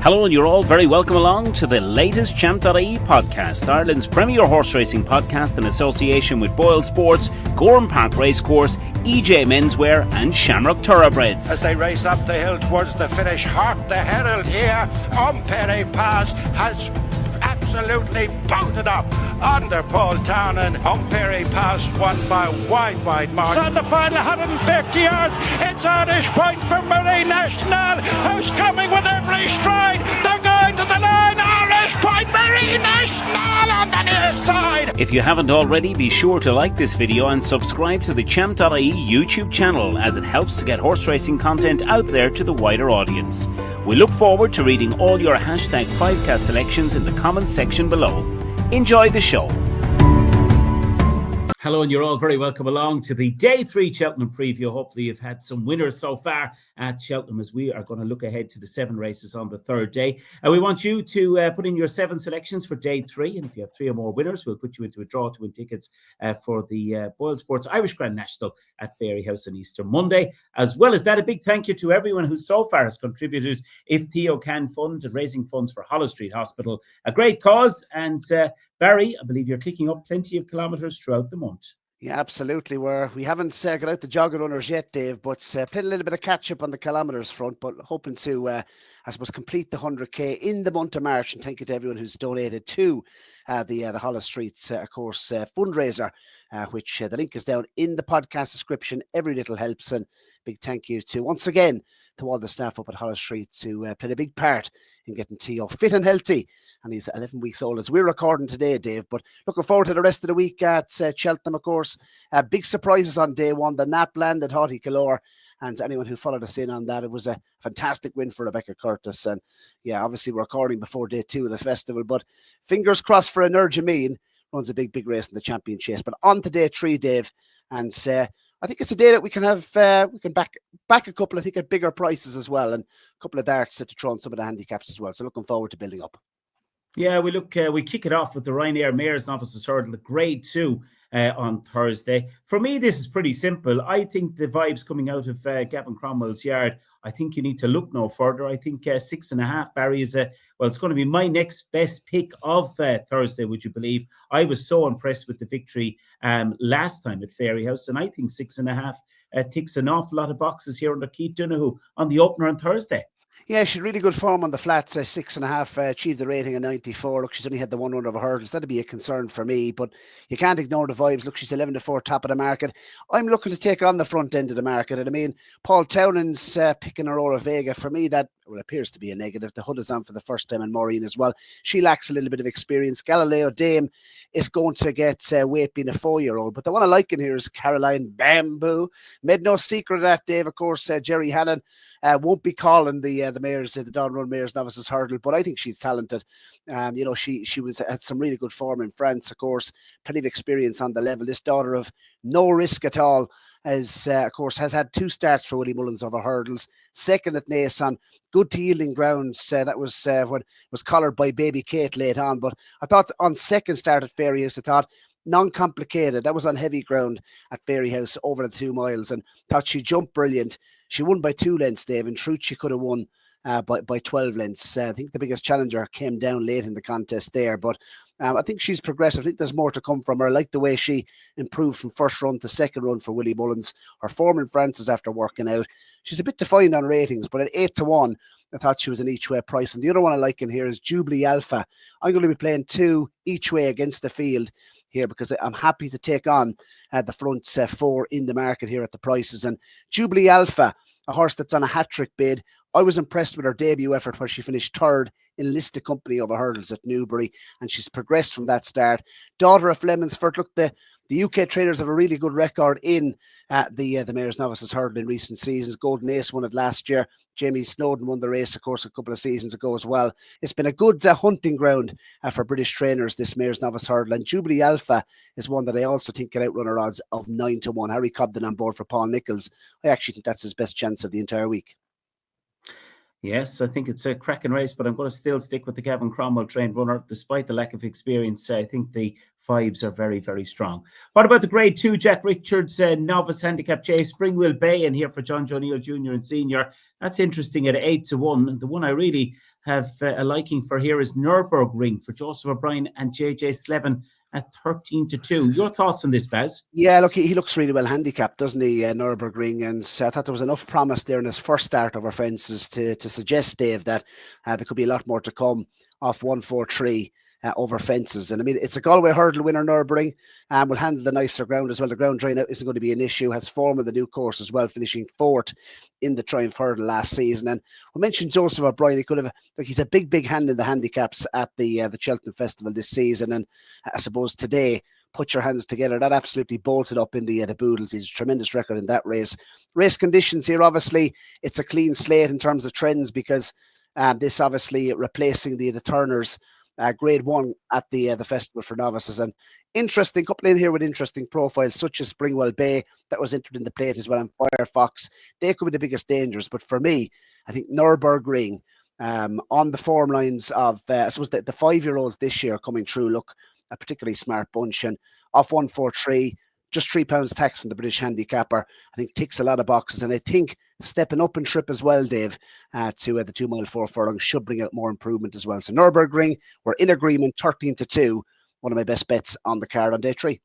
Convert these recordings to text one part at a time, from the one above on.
Hello, and you're all very welcome along to the latest Champ.ie podcast, Ireland's premier horse racing podcast in association with Boyle Sports, Gorham Park Racecourse, EJ Menswear and Shamrock Thoroughbreds. As they race up the hill towards the finish, Hart the Herald here on Perry Pass has absolutely bolted up under Paul Townend. On Perry Pass won by wide margin. On the final 150 yards, it's Irish point for Marie National, who's coming with every stride. They're going to the line. Irish point, Marie National on the near side. If you haven't already, be sure to like this video and subscribe to the Champ.ie YouTube channel, as it helps to get horse racing content out there to the wider audience. We look forward to reading all your hashtag 5cast selections in the comments section below. Enjoy the show. Hello, and you're all very welcome along to the Day 3 Cheltenham preview. Hopefully you've had some winners so far at Cheltenham, as we are going to look ahead to the 7 races on the third day. And we want you to put in your 7 selections for Day 3. And if you have 3 or more winners, we'll put you into a draw to win tickets for the Boyle Sports Irish Grand National at Fairyhouse on Easter Monday. As well as that, a big thank you to everyone who so far has contributed If Theo Can Fund and raising funds for Holles Street Hospital. A great cause. And Barry, I believe you're clicking up plenty of kilometres throughout the month. Yeah, absolutely. We haven't got out the jogger runners yet, Dave, but played a little bit of catch up on the kilometres front, but hoping to, I suppose, complete the 100k in the month of March. And thank you to everyone who's donated to the Holles Street's, of course, fundraiser, which the link is down in the podcast description. Every little helps, and big thank you to, once again, to all the staff up at Holles Street who played a big part in getting Theo fit and healthy. And he's 11 weeks old as we're recording today, Dave. But looking forward to the rest of the week at Cheltenham, of course. Big surprises on day 1. The nap landed Haughty Galore. And anyone who followed us in on that, it was a fantastic win for Rebecca Curtis. And yeah, obviously we're recording before day 2 of the festival. But fingers crossed for Energy runs a big race in the champion chase. But on to day 3, Dave. And I think it's a day that we can have, we can back a couple, I think, at bigger prices as well. And a couple of darts to throw on some of the handicaps as well. So looking forward to building up. Yeah, we kick it off with the Ryanair Mayor's Novices Hurdle, the Grade 2 on Thursday. For me, this is pretty simple. I think the vibes coming out of Gavin Cromwell's yard, I think you need to look no further. I think 6.5, Barry, is it's going to be my next best pick of Thursday, would you believe? I was so impressed with the victory last time at Fairyhouse, and I think 6.5 ticks an awful lot of boxes here under Keith Donoghue on the opener on Thursday. Yeah, she's really good form on the flats, 6.5, achieved the rating of 94. Look, she's only had the 1 run over hurdles. That'd be a concern for me, but you can't ignore the vibes. Look, she's 11-4 top of the market. I'm looking to take on the front end of the market. And I mean, Paul Townend's picking Aurora Vega. For me, that appears to be a negative. The hood is on for the first time, and Maureen as well. She lacks a little bit of experience. Galileo Dame is going to get weight being a 4-year-old. But the one I like in here is Caroline Bamboo. Made no secret of that, Dave. Of course, Jerry Hannon won't be calling the Mayor's, the Don Run Mayor's Novices Hurdle, but I think she's talented. She was had some really good form in France, of course, plenty of experience on the level. This daughter of no risk at all has had 2 starts for Willie Mullins over hurdles. Second at Naas on good to yielding grounds. That was when was collared by Baby Kate late on. But I thought on second start at Fairyhouse, I thought non-complicated. That was on heavy ground at Fairyhouse over the 2 miles, and thought she jumped brilliant. She won by 2 lengths, Dave. In truth, she could have won by 12 lengths. I think the biggest challenger came down late in the contest there, but I think she's progressive. I think there's more to come from her. I like the way she improved from first run to second run for Willie Mullins. Her form in France is after working out. She's a bit defined on ratings, but at 8-1, I thought she was an each way price. And the other one I like in here is Jubilee Alpha. I'm going to be playing 2 each way against the field here because I'm happy to take on the front 4 in the market here at the prices. And Jubilee Alpha, a horse that's on a hat-trick bid. I was impressed with her debut effort where she finished 3rd in listed company over hurdles at Newbury, and she's progressed from that start. Daughter of Flemonsford. Look, the UK trainers have a really good record in the Mayor's Novices Hurdle in recent seasons. Golden Ace won it last year. Jamie Snowden won the race, of course, a couple of seasons ago as well. It's been a good hunting ground for British trainers, this Mayor's Novice Hurdle. And Jubilee Alpha is one that I also think can outrun her odds of 9-1. Harry Cobden on board for Paul Nichols. I actually think that's his best chance of the entire week. Yes, I think it's a cracking race, but I'm going to still stick with the Gavin Cromwell trained runner, despite the lack of experience. I think the vibes are very, very strong. What about the Grade 2 Jack Richards novice handicap chase? Springwell Bay in here for John O'Neill Jr. and Senior. That's interesting at 8-1. The one I really have a liking for here is Nürburgring for Joseph O'Brien and JJ Slevin at 13-2. Your thoughts on this, Baz? Yeah, look, he looks really well handicapped, doesn't he, Nürburgring? And I thought there was enough promise there in his first start over fences to suggest, Dave, that there could be a lot more to come off 1-4-3 over fences. And I mean, it's a Galway hurdle winner, Nürburgring, and will handle the nicer ground as well. The ground drain out isn't going to be an issue. Has form of the new course as well, finishing 4th in the Triumph Hurdle last season. And we mentioned Joseph O'Brien. He could have, like, he's a big hand in the handicaps at the Cheltenham Festival this season. And I suppose today, put your hands together. That absolutely bolted up in the Boodles. He's a tremendous record in that race. Race conditions here, obviously, it's a clean slate in terms of trends, because this obviously replacing the Turners Grade 1 at the festival for novices. And interesting couple in here with interesting profiles, such as Springwell Bay, that was entered in the plate as well, and Firefox. They could be the biggest dangers. But for me, I think Nürburgring, on the form lines of, I suppose, the 5-year-olds this year coming through, look a particularly smart bunch. And off 1-4-3, just £3 tax from the British handicapper, I think ticks a lot of boxes. And I think stepping up in trip as well, Dave, to the 2 mile 4 furlong should bring out more improvement as well. So Nürburgring, we're in agreement, 13-2. One of my best bets on the card on day 3.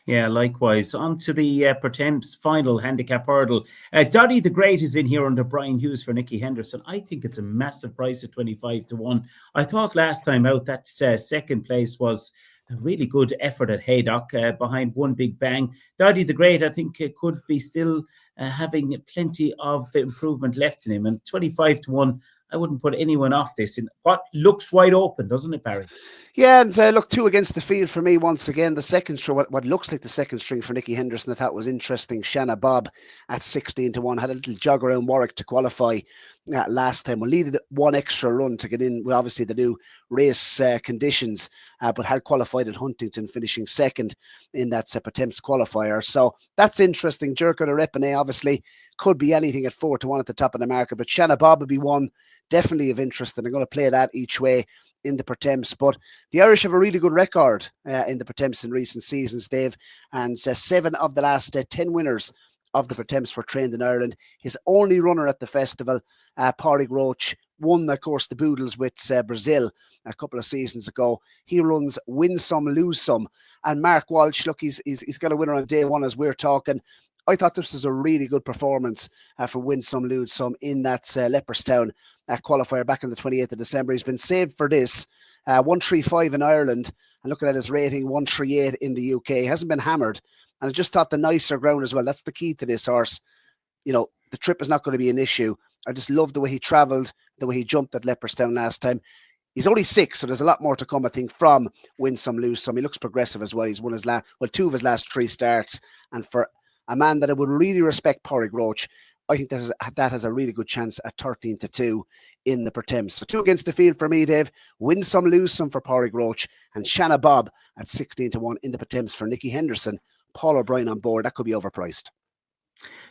Yeah, likewise. On to the Pertemps final handicap hurdle. Doddy the Great is in here under Brian Hughes for Nicky Henderson. I think it's a massive price at 25-1. I thought last time out that second place was a really good effort at Haydock behind One Big Bang. Doddy the Great, I think, could be still having plenty of improvement left in him. And 25-1, I wouldn't put anyone off this in what looks wide open, doesn't it, Barry? Yeah, and look, 2 against the field for me once again. The second string, what looks like the second string for Nicky Henderson, I thought was interesting. Shanna Bob at 16-1 had a little jog around Warwick to qualify last time. We needed 1 extra run to get in with obviously the new race conditions, but had qualified at Huntington, finishing 2nd in that Pertemps qualifier. So that's interesting. Jerko de Repine obviously could be anything at 4-1 at the top of the market, but Shanna Bob would be one definitely of interest, and I'm going to play that each way in the Pertemps. But the Irish have a really good record in the Pertemps in recent seasons, Dave, and 7 of the last 10 winners of the Pertemps were trained in Ireland. His only runner at the festival, Pádraig Roach, won, of course, the Boodles with Brazil a couple of seasons ago. He runs Win Some, Lose Some. And Mark Walsh, look, he's got a winner on day 1 as we're talking. I thought this was a really good performance for Win Some, Lose Some in that Leopardstown qualifier back on the 28th of December. He's been saved for this. 135 in Ireland, and looking at his rating, 138 in the UK. He hasn't been hammered. And I just thought the nicer ground as well. That's the key to this horse. You know, the trip is not going to be an issue. I just love the way he travelled, the way he jumped at Leopardstown last time. He's only 6, so there's a lot more to come, I think, from Win Some, Lose Some. He looks progressive as well. He's won his 2 of his last 3 starts. And for a man that I would really respect, Pádraig Roach, I think that has a really good chance at 13-2 in the Pertemps. So 2 against the field for me, Dave. Win Some, Lose Some for Pádraig Roach, and Shanna Bob at 16-1 in the Pertemps for Nicky Henderson. Paul O'Brien on board. That could be overpriced.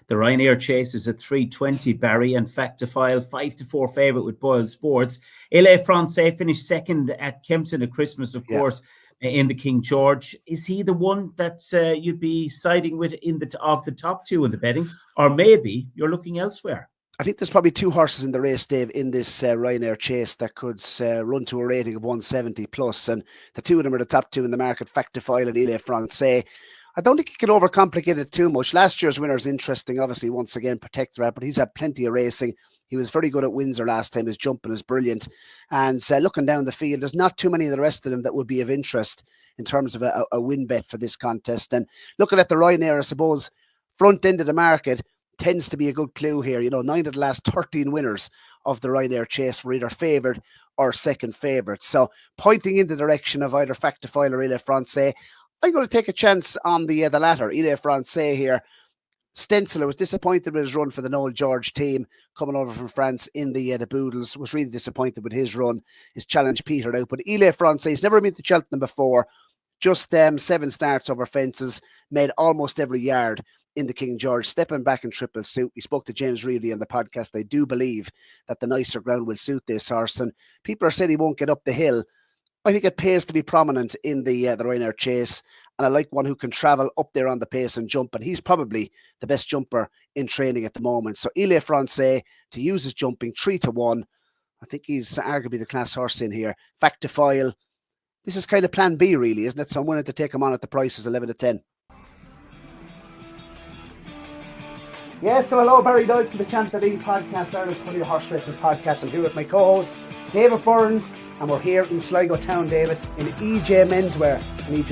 The Ryanair chase is at 320, Barry, and Fact to File 5-4 favourite with Boyle Sports. LA Francais finished 2nd at Kempton at Christmas, of course, in the King George. Is he the one that you'd be siding with of the top 2 in the betting, or maybe you're looking elsewhere? I think there's probably 2 horses in the race, Dave, in this Ryanair chase that could run to a rating of 170 plus, and the 2 of them are the top 2 in the market, Fact to File and LA Francais. I don't think he can overcomplicate it too much. Last year's winner is interesting, obviously, once again, Protectorate, but he's had plenty of racing. He was very good at Windsor last time. His jumping is brilliant. And looking down the field, there's not too many of the rest of them that would be of interest in terms of a win bet for this contest. And looking at the Ryanair, I suppose, front end of the market tends to be a good clue here. You know, 9 of the last 13 winners of the Ryanair chase were either favoured or second favourite. So pointing in the direction of either Fact to File or LA Francais, I'm going to take a chance on the latter, LA Francais here. Stencil was disappointed with his run for the Noel George team coming over from France in the Boodles. Was really disappointed with his run. His challenge petered out. But LA Francais, he's never been to Cheltenham before. Just 7 starts over fences, made almost every yard in the King George, stepping back in triple suit. We spoke to James Reilly on the podcast. I do believe that the nicer ground will suit this horse. And people are saying he won't get up the hill. I think it pays to be prominent in the Ryanair chase, and I like one who can travel up there on the pace and jump, and he's probably the best jumper in training at the moment. So Il est Francais to use his jumping 3-1. I think he's arguably the class horse in here. Factophile. This is kind of plan B, really, isn't it? So I'm willing to take him on at the prices 11-10. Yes, so hello, Barry Doyle from the Champ.ie podcast, Ireland's premier horse racing podcast. I'm here with my co-host, David Byrnes, and we're here in Sligo Town, David, in EJ Menswear, and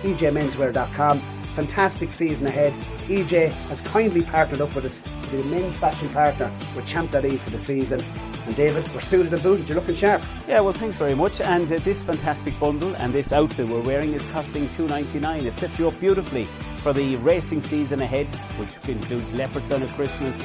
EJMenswear.com. Fantastic season ahead. EJ has kindly partnered up with us to be the men's fashion partner with Champ.ie for the season. And David, we're suited and booted. You're looking sharp. Yeah, well, thanks very much. And this fantastic bundle and this outfit we're wearing is costing $2.99. It sets you up beautifully for the racing season ahead, which includes Leopardstown at Christmas,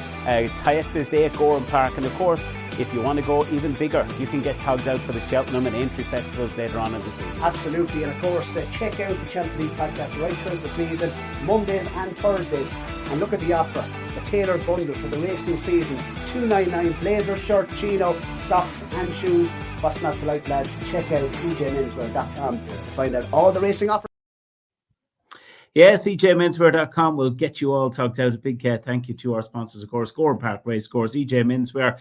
Tiestes Day at Gorham Park, and of course, if you want to go even bigger, you can get togged out for the Cheltenham and Entry festivals later on in the season. Absolutely, and of course, check out the Champ.ie podcast right throughout the season, Mondays and Thursdays, and look at the offer, the tailored bundle for the racing season, $2.99, blazer, shirt, chino, socks and shoes. What's not to like, lads? Check out EJMenswear.com to find out all the racing offers. Yes, EJMenswear.com will get you all talked out. A big thank you to our sponsors, of course, Gorham Park Racecourse, EJ Menswear,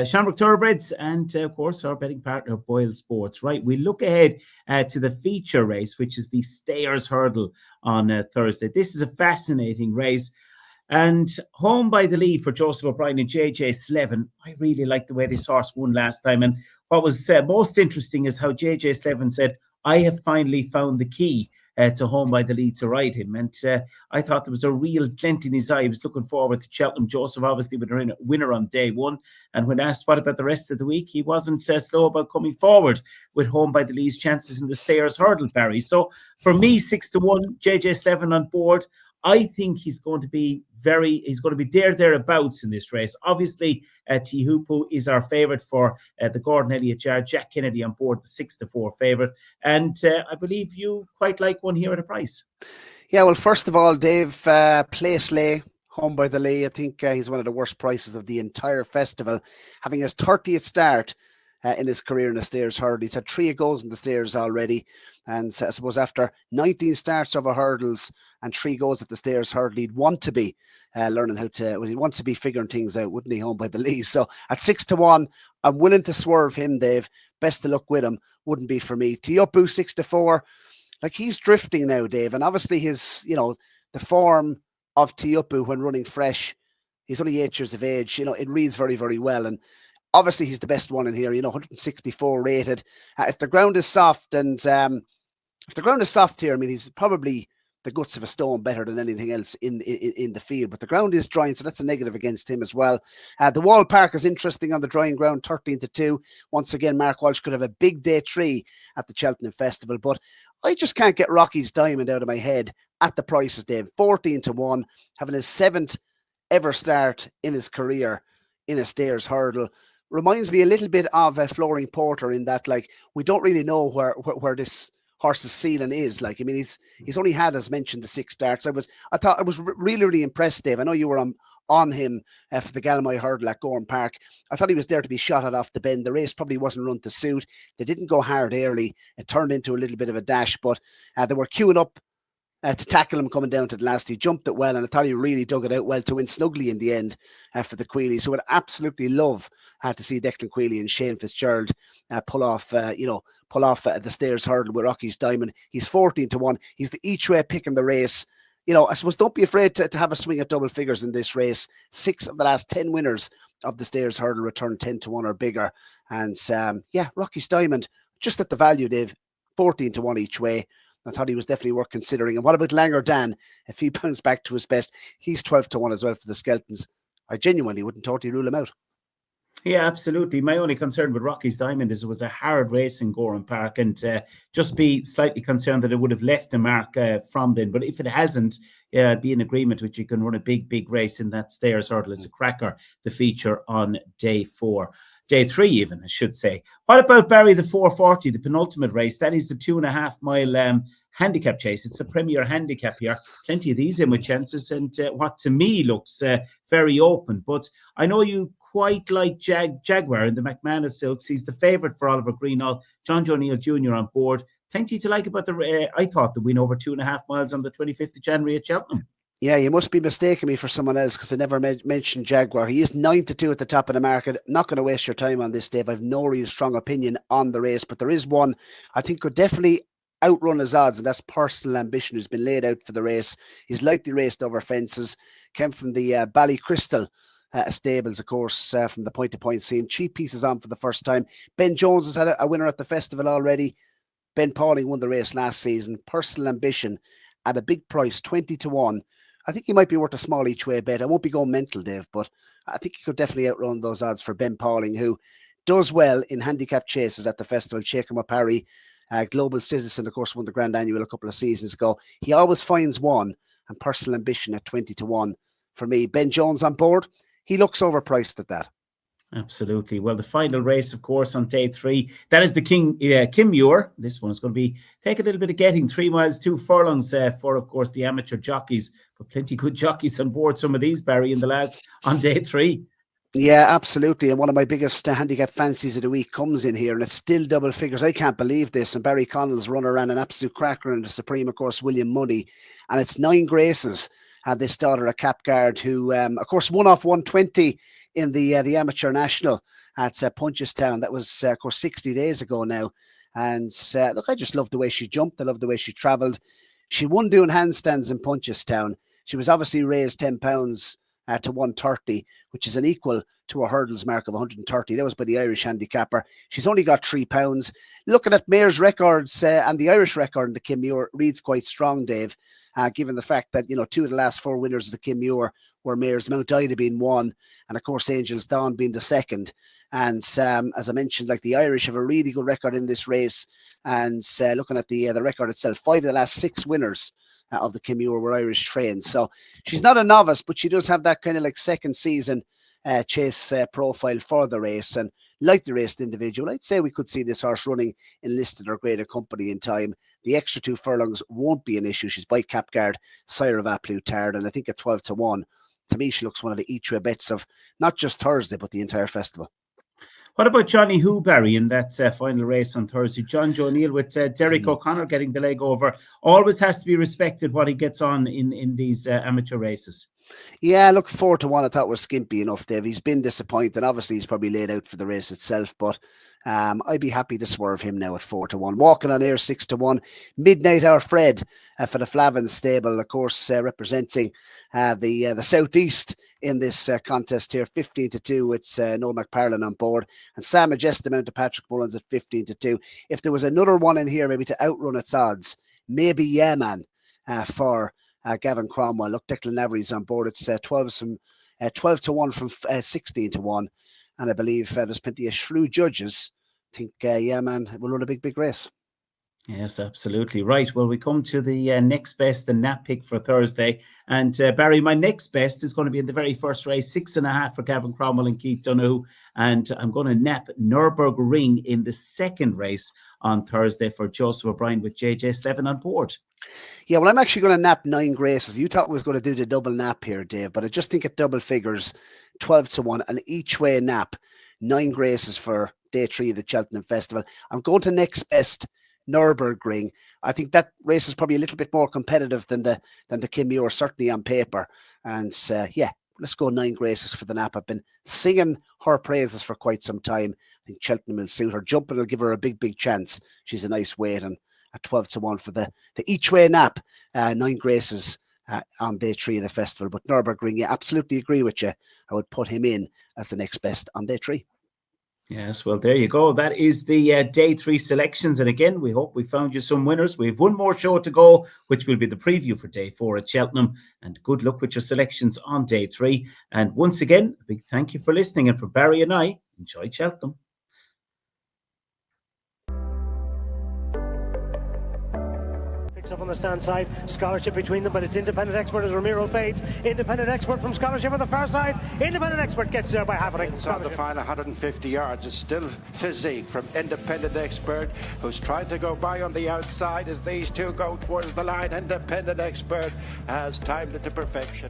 Shamrock Thoroughbreds, and of course, our betting partner, Boyle Sports. Right, we look ahead to the feature race, which is the Stayers Hurdle on Thursday. This is a fascinating race. And home by the lead for Joseph O'Brien and JJ Slevin. I really like the way this horse won last time. And what was most interesting is how JJ Slevin said, I have finally found the key to home by the lead to ride him. And I thought there was a real glint in his eye. He was looking forward to Cheltenham. Joseph obviously was a winner on day one. And when asked what about the rest of the week, he wasn't slow about coming forward with home by the lead's chances in the Stayers Hurdle, Barry. So for me, 6-1, JJ Slevin on board. I think he's going to be thereabouts in this race. Obviously, Tihupu is our favourite for the Gordon Elliott Yard. Jack Kennedy on board, the 6-4 favourite. And I believe you quite like one here at a price. Yeah, well, first of all, Dave, Place Lay, home by the Lay. I think he's one of the worst prices of the entire festival, having his 30th start in his career in the Stayers Hurdle. He's had 3 goals in the Stayers already. And I suppose after 19 starts over hurdles and 3 goals at the Stayers Hurdle, he'd want to be learning how to, he'd want to be figuring things out, wouldn't he, home by the lead? So at 6-1, I'm willing to swerve him, Dave. Best of luck with him. Wouldn't be for me. Tiupu, 6-4. Like, he's drifting now, Dave. And obviously his, the form of Tiupu when running fresh, he's only 8 years of age. It reads very, very well. And obviously, he's the best one in here, 164 rated. If the ground is soft, and if the ground is soft here, I mean, he's probably the guts of a stone better than anything else in the field. But the ground is drying, so that's a negative against him as well. The Wall Park is interesting on the drying ground, 13-2. Once again, Mark Walsh could have a big day 3 at the Cheltenham Festival. But I just can't get Rocky's Diamond out of my head at the prices, Dave. 14-1, having his 7th ever start in his career in a Stayers Hurdle. Reminds me a little bit of Flooring Porter in that, like, we don't really know where this horse's ceiling is. Like, I mean, he's only had, as mentioned, the 6 starts. I thought I was really, really impressed, Dave. I know you were on him for the Galmoy Hurdle at Gorham Park. I thought he was there to be shot at off the bend. The race probably wasn't run to suit. They didn't go hard early. It turned into a little bit of a dash, but they were queuing up to tackle him coming down to the last. He jumped it well, and I thought he really dug it out well to win snugly in the end for the Queelies, who would absolutely love to see Declan Queally and Shane Fitzgerald pull off the Stayers Hurdle with Rocky's Diamond. He's 14-1. He's the each way pick in the race. I suppose don't be afraid to have a swing at double figures in this race. 6 of the last 10 winners of the Stayers Hurdle return 10-1 or bigger. And Rocky's Diamond, just at the value, Dave, 14-1 each way. I thought he was definitely worth considering. And what about Langer Dan? If he bounced back to his best, he's 12-1 as well for the Skeltons. I genuinely wouldn't totally rule him out. Yeah, absolutely. My only concern with Rocky's Diamond is it was a hard race in Gorham Park, and just be slightly concerned that it would have left a mark from then. But if it hasn't, I'd be in agreement with you. Can run a big race in that Stayers Hurdle. It's a cracker, the feature on day 4. Day 3 even, I should say. What about Barry, the 440, the penultimate race? That is the 2.5 mile handicap chase. It's a premier handicap here. Plenty of these in with chances, and what to me looks very open. But I know you quite like Jaguar in the McManus Silks. He's the favourite for Oliver Greenall. John Joe O'Neill Jr. on board. Plenty to like about I thought the win over 2.5 miles on the 25th of January at Cheltenham. Yeah, you must be mistaking me for someone else because I never mentioned Jaguar. He is 9-2 at the top of the market. I'm not going to waste your time on this, Dave. I have no real strong opinion on the race, but there is one I think could definitely outrun his odds, and that's Personal Ambition, who's been laid out for the race. He's likely raced over fences, came from the Ballycrystal stables, of course, from the point-to-point scene. Cheap pieces on for the first time. Ben Jones has had a winner at the festival already. Ben Pauling won the race last season. Personal Ambition at a big price, 20-1. I think he might be worth a small each way bet. I won't be going mental, Dave, but I think he could definitely outrun those odds for Ben Pauling, who does well in handicap chases at the festival. Cheltenham Festival, Global Citizen, of course, won the Grand Annual a couple of seasons ago. He always finds one, and Personal Ambition at 20-1 for me. Ben Jones on board. He looks overpriced at that. Absolutely. Well, the final race, of course, on day 3, that is the Kim Muir. This one's going to be take a little bit of getting, 3 miles, 2 furlongs for, of course, the amateur jockeys. But plenty good jockeys on board. Some of these, Barry, in the last on day 3. Yeah, absolutely. And one of my biggest handicap fancies of the week comes in here, and it's still double figures. I can't believe this. And Barry Connell's run around an absolute cracker in the Supreme, of course, William Money. And it's 9 Graces, this daughter of Capguard, who, of course, won off 120 in the Amateur National at Punchestown. That was, of course, 60 days ago now. And look, I just love the way she jumped. I love the way she travelled. She won doing handstands in Punchestown. She was obviously raised £10 to 130, which is an equal to a hurdles mark of 130. That was by the Irish handicapper. She's only got £3. Looking at Mayor's records and the Irish record in the Kim Muir reads quite strong, Dave, given the fact that, 2 of the last 4 winners of the Kim Muir were Mayor's, Mount Ida being 1, and of course Angel's Dawn being the 2nd. And as I mentioned, like, the Irish have a really good record in this race. And looking at the record itself, 5 of the last 6 winners of the Kim Muir were Irish trained. So she's not a novice, but she does have that kind of like second season chase profile for the race. And like the raced individual, I'd say we could see this horse running in listed or graded company in time. The extra 2 furlongs won't be an issue. She's by Capguard, sire of A Plutard, and I think at 12-1, to me, she looks one of the each way bets of not just Thursday, but the entire festival. What about Johnny Who, Barry, in that final race on Thursday? John Joe O'Neill with Derek O'Connor getting the leg over. Always has to be respected what he gets on in these amateur races. Yeah, look, 4-1 I thought was skimpy enough, Dave. He's been disappointed. Obviously, he's probably laid out for the race itself, but I'd be happy to swerve him now at 4-1. Walking on Air 6-1. Midnight Hour Fred for the Flavin stable, of course, representing the southeast in this contest here. 15-2. It's Noel McParlin on board, and Sam Majestic Mount to Patrick Mullins at 15-2. If there was another one in here, maybe to outrun its odds, maybe Man for Gavin Cromwell. Look, Declan Lavery's on board. It's 12-1 from 16-1. And I believe there's plenty of shrewd judges. I think, Man will run a big race. Yes, absolutely. Right. Well, we come to the next best, the nap pick for Thursday. And Barry, my next best is going to be in the very first race, 6.5 for Gavin Cromwell and Keith Donoghue. And I'm going to nap Nürburgring in the second race on Thursday for Joseph O'Brien with JJ Slevin on board. Yeah, well, I'm actually going to nap 9 Graces. You thought we was going to do the double nap here, Dave, but I just think at double figures, 12-1, an each way nap, 9 Graces for day 3 of the Cheltenham Festival. I'm going to next best Nürburgring. I think that race is probably a little bit more competitive than the Kim Muir, certainly on paper. And yeah, let's go 9 Graces for the nap. I've been singing her praises for quite some time. I think Cheltenham will suit her. Jumping will give her a big chance. She's a nice weight, and at 12-1 for the each way nap, 9 Graces on day 3 of the festival. But Nürburgring, yeah, absolutely agree with you. I would put him in as the next best on day 3. Yes, well, there you go. That is the day 3 selections. And again, we hope we found you some winners. We have one more show to go, which will be the preview for day 4 at Cheltenham. And good luck with your selections on day 3. And once again, a big thank you for listening. And for Barry and I, enjoy Cheltenham. Up on the stand side, Scholarship between them, but it's Independent Expert as Ramiro fades. Independent Expert from Scholarship on the far side. Independent Expert gets there by half a length. It's on the final 150 yards. It's still physique from Independent Expert, who's trying to go by on the outside as these two go towards the line. Independent Expert has timed it to perfection.